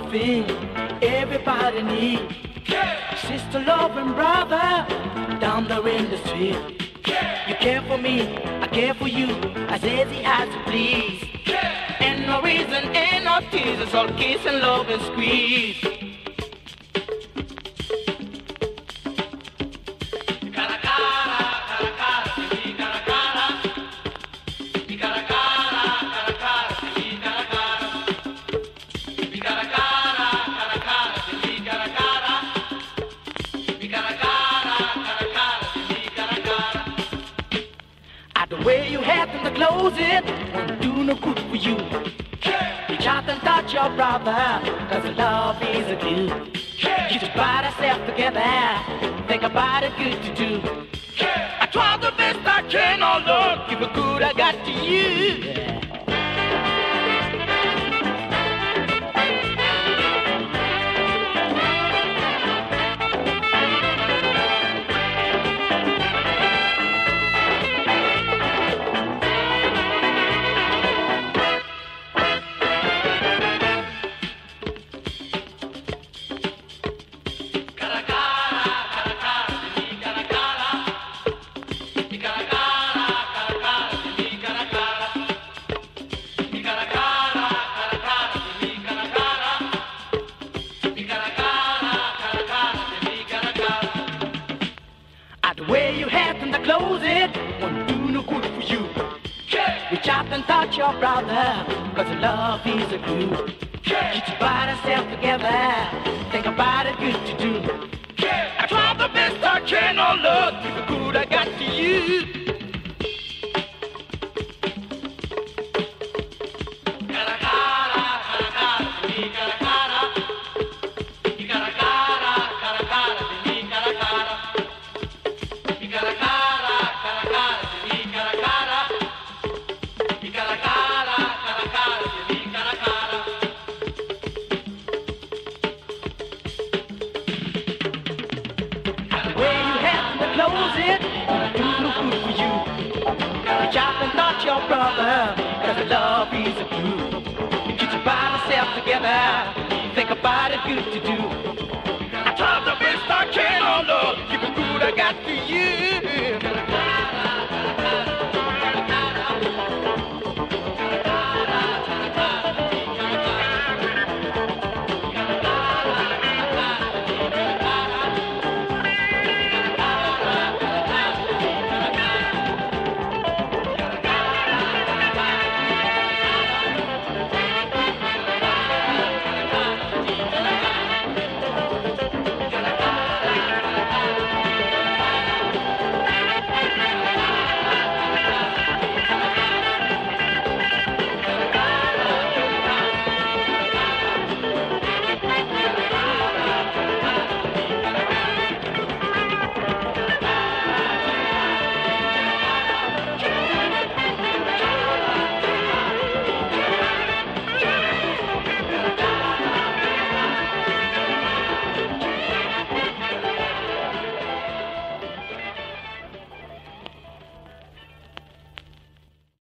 something everybody needs. Sister, love, and brother down there in the street. You care for me, I care for you, as easy as you please. Ain't no reason, ain't no tears, it's all kiss and love and squeeze. The way you have to close it won't do no good for you. Reach out and touch your brother, cause love is a glue. You just bind yourself together, think about it good to do. I try the best I can, oh Lord, give a good I got to you. The way you have to close it won't do no good for you. Reach out and touch your brother, cause love is a glue. You just bind yourself together, think about it good to do. I try the best I can, oh Lord, give the good I got to you. Close it, do no good for you. Reach out and touch your brother, cause love is a glue. Get you by yourself together, think about it good to do. I try the best I can, oh Lord, give it good I got to you.